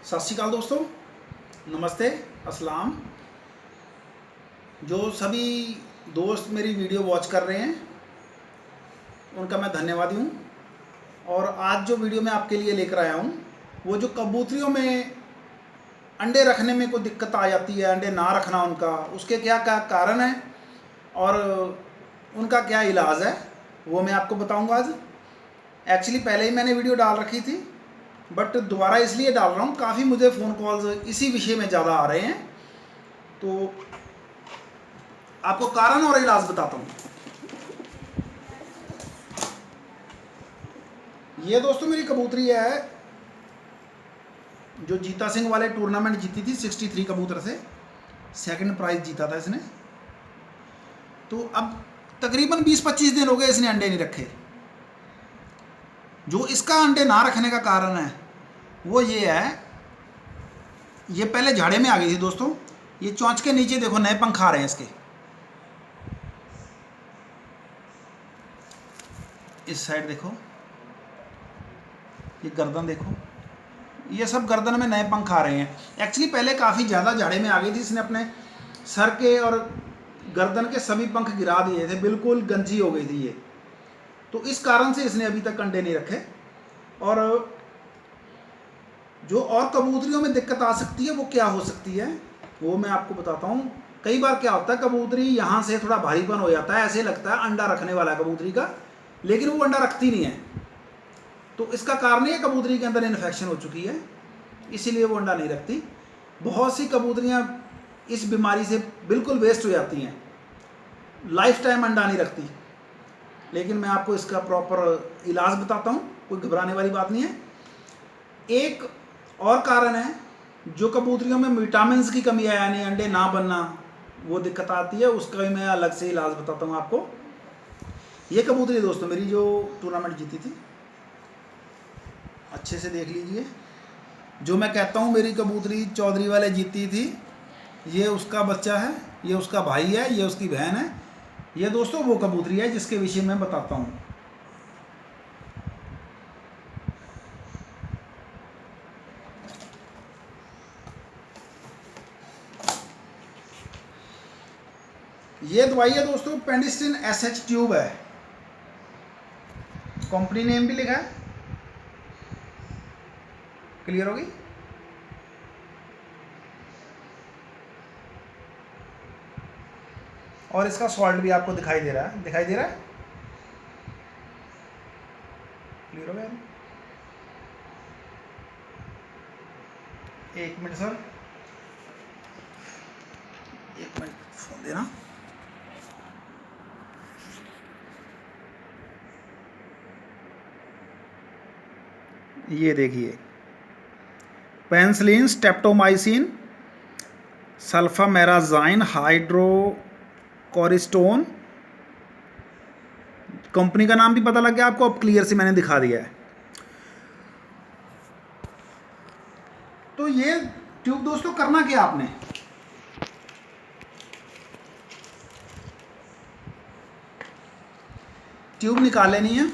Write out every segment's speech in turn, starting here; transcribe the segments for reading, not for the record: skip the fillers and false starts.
सत श्री अकाल दोस्तों, नमस्ते, अस्सलाम। जो सभी दोस्त मेरी वीडियो वॉच कर रहे हैं उनका मैं धन्यवादी हूँ। और आज जो वीडियो मैं आपके लिए लेकर आया हूँ वो जो कबूतरियों में अंडे रखने में कोई दिक्कत आ जाती है, अंडे ना रखना उनका, उसके क्या क्या कारण है और उनका क्या इलाज है वो मैं आपको बताऊँगा आज। एक्चुअली पहले ही मैंने वीडियो डाल रखी थी बट दोबारा इसलिए डाल रहा हूँ, काफ़ी मुझे फ़ोन कॉल्स इसी विषय में ज़्यादा आ रहे हैं, तो आपको कारण और इलाज बताता हूँ। ये दोस्तों मेरी कबूतरी है जो जीता सिंह वाले टूर्नामेंट जीती थी 63 कबूतर से, सेकंड प्राइज जीता था इसने। तो अब तकरीबन 20-25 दिन हो गए इसने अंडे नहीं रखे। जो इसका अंडे ना रखने का कारण है वो ये है, ये पहले झाड़े में आ गई थी दोस्तों। ये चोंच के नीचे देखो नए पंख आ रहे हैं इसके, इस साइड देखो, ये गर्दन देखो, ये सब गर्दन में नए पंख आ रहे हैं। एक्चुअली पहले काफ़ी ज़्यादा झाड़े में आ गई थी, इसने अपने सर के और गर्दन के सभी पंख गिरा दिए थे, बिल्कुल गंजी हो गई थी ये। तो इस कारण से इसने अभी तक अंडे नहीं रखे। और जो और कबूतरियों में दिक्कत आ सकती है वो क्या हो सकती है वो मैं आपको बताता हूँ। कई बार क्या होता है, कबूतरी यहाँ से थोड़ा भारीपन हो जाता है, ऐसे लगता है अंडा रखने वाला है कबूतरी का, लेकिन वो अंडा रखती नहीं है। तो इसका कारण ये कबूतरी के अंदर इन्फेक्शन हो चुकी है, इसीलिए वो अंडा नहीं रखती। बहुत सी कबूतरियाँ इस बीमारी से बिल्कुल वेस्ट हो जाती हैं, लाइफ टाइम अंडा नहीं रखती। लेकिन मैं आपको इसका प्रॉपर इलाज बताता हूँ, कोई घबराने वाली बात नहीं है। एक और कारण है, जो कबूतरियों में विटामिन की कमी है यानी अंडे ना बनना, वो दिक्कत आती है, उसका भी मैं अलग से इलाज बताता हूँ आपको। ये कबूतरी दोस्तों मेरी जो टूर्नामेंट जीती थी, अच्छे से देख लीजिए। जो मैं कहता हूँ मेरी कबूतरी चौधरी वाले जीती थी, ये उसका बच्चा है, ये उसका भाई है, ये उसकी बहन है। ये दोस्तों वो कबूतरी है जिसके विषय में बताता हूँ। ये दवाई है दोस्तों पेंडिस्टिन एसएच ट्यूब है, कंपनी नेम भी लिखा है। क्लियर होगी? और इसका सॉल्ट भी आपको दिखाई दे रहा है, दिखाई दे रहा है? क्लियर हो गया? एक मिनट सर, एक मिनट फोन देना। ये देखिए, पेंसिलिन, स्टेप्टोमाइसिन, सल्फामेराजाइन, हाइड्रोकोरिस्टोन, कंपनी का नाम भी पता लग गया आपको, अब क्लियर से मैंने दिखा दिया है। तो ये ट्यूब दोस्तों करना क्या आपने, ट्यूब निकाल लेनी है।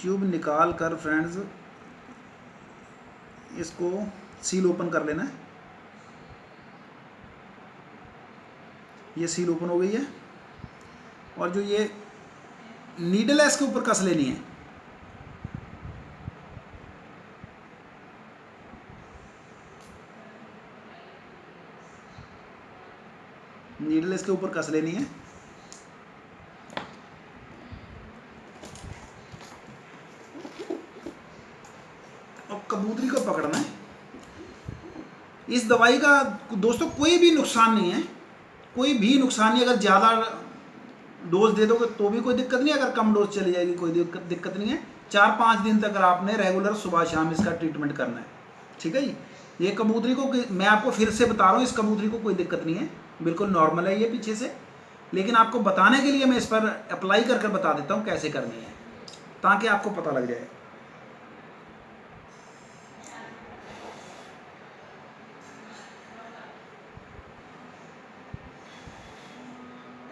ट्यूब निकाल कर फ्रेंड्स इसको सील ओपन कर लेना है। ये सील ओपन हो गई है और जो ये नीडल है इसके ऊपर कस लेनी है। नीडल इसके ऊपर कस लेनी है। और कबूतरी को पकड़ना है। इस दवाई का दोस्तों कोई भी नुकसान नहीं है, कोई भी नुकसान नहीं। अगर ज़्यादा डोज दे दोगे तो भी कोई दिक्कत नहीं, अगर कम डोज चली जाएगी कोई दिक्कत नहीं है। 4-5 दिन तक आपने रेगुलर सुबह शाम इसका ट्रीटमेंट करना है, ठीक है जी। ये कबूतरी को मैं आपको फिर से बता रहा हूँ, इस कबूतरी को कोई दिक्कत नहीं है, बिल्कुल नॉर्मल है ये पीछे से। लेकिन आपको बताने के लिए मैं इस पर अप्लाई कर बता देता हूँ कैसे करनी है, ताकि आपको पता लग जाए।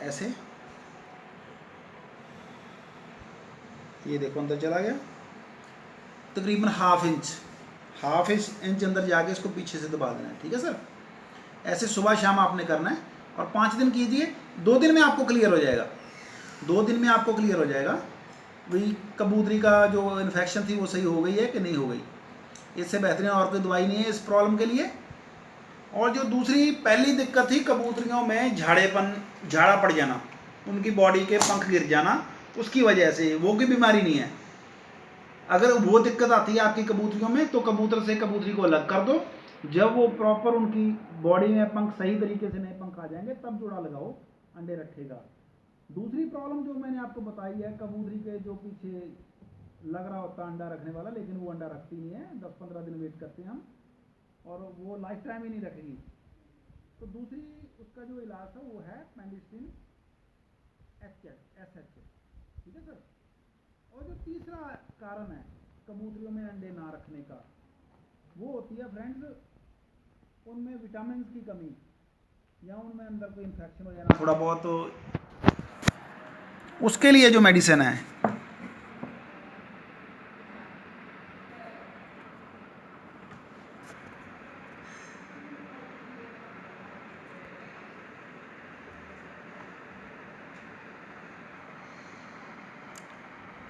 ऐसे ये देखो अंदर चला गया, तकरीबन हाफ इंच अंदर जाके इसको पीछे से दबा देना है। ठीक है सर, ऐसे सुबह शाम आपने करना है और 5 दिन कीजिए, 2 दिन में आपको क्लियर हो जाएगा। 2 दिन में आपको क्लियर हो जाएगा भाई कबूतरी का जो इन्फेक्शन थी वो सही हो गई है कि नहीं हो गई। इससे बेहतरीन और कोई दवाई नहीं है इस प्रॉब्लम के लिए। और जो दूसरी पहली दिक्कत थी कबूतरियों में झाड़ा पड़ जाना, उनकी बॉडी के पंख गिर जाना, उसकी वजह से वो की बीमारी नहीं है। अगर वो दिक्कत आती है आपकी कबूतरियों में तो कबूतर से कबूतरी को अलग कर दो। जब वो प्रॉपर उनकी बॉडी में पंख सही तरीके से नए पंख आ जाएंगे तब जोड़ा लगाओ, अंडे रखेगा। दूसरी प्रॉब्लम जो मैंने आपको बताई है, कबूतरी के जो पीछे लग रहा होता है अंडा रखने वाला, लेकिन वो अंडा रखती नहीं है, 10-15 दिन वेट करते हैं हम और वो लाइफ टाइम ही नहीं रखेगी। तो दूसरी उसका जो इलाज है वो है पेनिसिलिन SH। ठीक है सर। और जो तीसरा कारण है कबूतरियों में अंडे ना रखने का, वो होती है फ्रेंड्स उनमें विटामिन की कमी या उनमें अंदर कोई इन्फेक्शन हो जाना थोड़ा बहुत, तो उसके लिए जो मेडिसिन है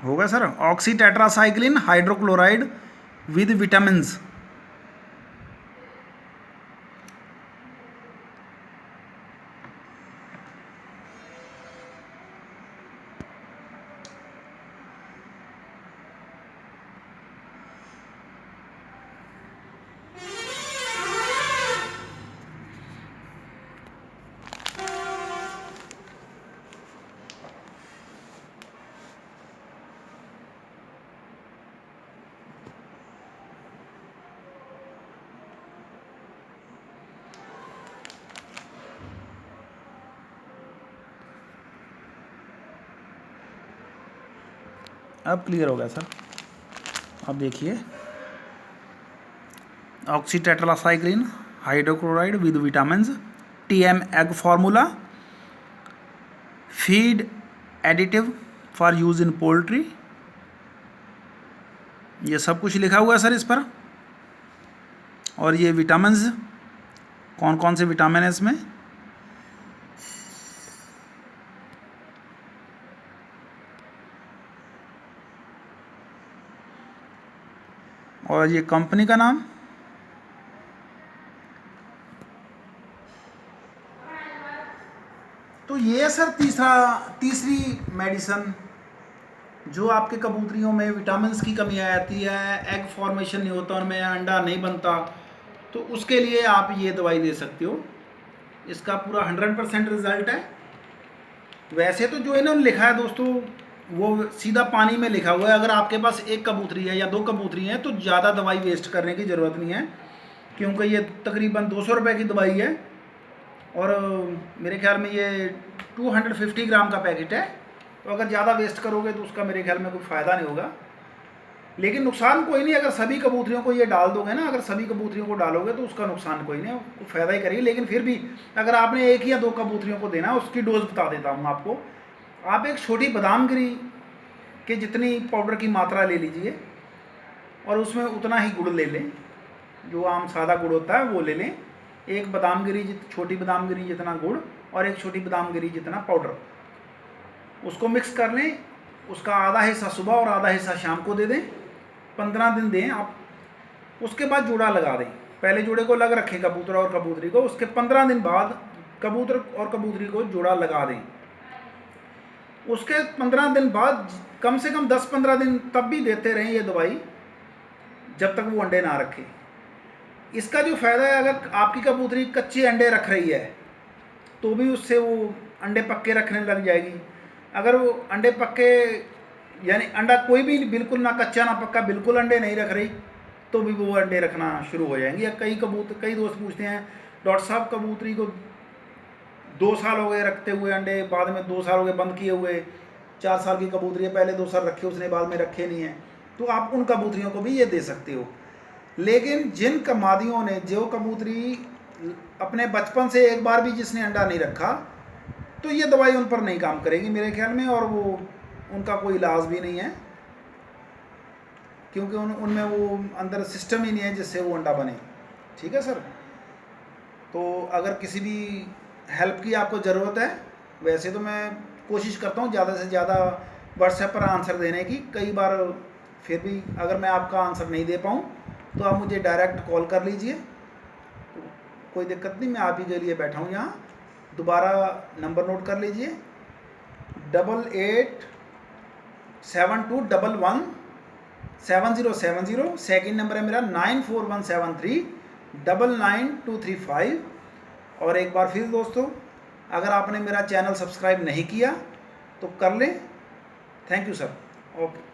होगा sir, oxy tetracycline hydrochloride with vitamins. अब क्लियर हो गया सर। अब देखिए, oxy tetracycline hydrochloride with vitamins, TM egg formula, feed additive for use in poultry, ये सब कुछ लिखा हुआ है सर इस पर। और ये विटामिन्स कौन कौन से विटामिन है इसमें, और ये कंपनी का नाम, तो ये सर तीसरी मेडिसिन जो आपके कबूतरियों में विटामिन्स की कमी आ जाती है, एग फॉर्मेशन नहीं होता उनमें, अंडा नहीं बनता, तो उसके लिए आप ये दवाई दे सकते हो। इसका पूरा 100% रिजल्ट है। वैसे तो जो इन्होंने लिखा है दोस्तों वो सीधा पानी में लिखा हुआ है। अगर आपके पास एक कबूतरी है या 2 कबूतरी हैं तो ज़्यादा दवाई वेस्ट करने की ज़रूरत नहीं है, क्योंकि ये तकरीबन 200 रुपये की दवाई है और मेरे ख्याल में ये 250 ग्राम का पैकेट है। तो अगर ज़्यादा वेस्ट करोगे तो उसका मेरे ख्याल में कोई फ़ायदा नहीं होगा, लेकिन नुकसान कोई नहीं। अगर सभी कबूतरियों को ये डाल दोगे ना, अगर सभी कबूतरियों को डालोगे तो उसका नुकसान कोई नहीं, वो फ़ायदा ही करेगी। लेकिन फिर भी अगर आपने 1 या 2 कबूतरियों को देना, उसकी डोज बता देता हूँ आपको। आप एक छोटी बादाम गिरी के जितनी पाउडर की मात्रा ले लीजिए और उसमें उतना ही गुड़ ले लें, जो आम सादा गुड़ होता है वो ले लें। एक बादाम गिरी छोटी बादाम गिरी जितना गुड़ और एक छोटी बादाम गिरी जितना पाउडर, उसको मिक्स कर लें। उसका आधा हिस्सा सुबह और आधा हिस्सा शाम को दे दें, 15 दिन दें आप। उसके बाद जोड़ा लगा दें। पहले जोड़े को लग रखें कबूतर और कबूतरी को, उसके 15 दिन बाद कबूतर और कबूतरी को जोड़ा लगा दें। उसके 15 दिन बाद कम से कम 10-15 दिन तब भी देते रहें ये दवाई, जब तक वो अंडे ना रखे। इसका जो फ़ायदा है, अगर आपकी कबूतरी कच्चे अंडे रख रही है तो भी उससे वो अंडे पक्के रखने लग जाएगी। अगर वो अंडे पक्के यानी अंडा कोई भी बिल्कुल ना कच्चा ना पक्का बिल्कुल अंडे नहीं रख रही तो भी वो अंडे रखना शुरू हो जाएंगे। या कई दोस्त पूछते हैं डॉक्टर साहब कबूतरी को 2 साल हो गए रखते हुए अंडे, बाद में 2 साल हो गए बंद किए हुए। 4 साल की कबूतरी है, पहले 2 साल रखे उसने बाद में रखे नहीं हैं, तो आप उन कबूतरियों को भी ये दे सकते हो। लेकिन जिन कमादियों ने, जो कबूतरी अपने बचपन से एक बार भी जिसने अंडा नहीं रखा, तो ये दवाई उन पर नहीं काम करेगी मेरे ख्याल में, और वो उनका कोई इलाज भी नहीं है। क्योंकि उनमें वो अंदर सिस्टम ही नहीं है जिससे वो अंडा बने। ठीक है सर। तो अगर किसी भी हेल्प की आपको ज़रूरत है, वैसे तो मैं कोशिश करता हूँ ज़्यादा से ज़्यादा व्हाट्सएप पर आंसर देने की। कई बार फिर भी अगर मैं आपका आंसर नहीं दे पाऊँ तो आप मुझे डायरेक्ट कॉल कर लीजिए, तो कोई दिक्कत नहीं, मैं आप ही के लिए बैठा हूँ यहाँ। दोबारा नंबर नोट कर लीजिए, 8872117070। सेकेंड नंबर है मेरा 9417399235। और एक बार फिर दोस्तों, अगर आपने मेरा चैनल सब्सक्राइब नहीं किया तो कर लें। Thank you sir. ओके।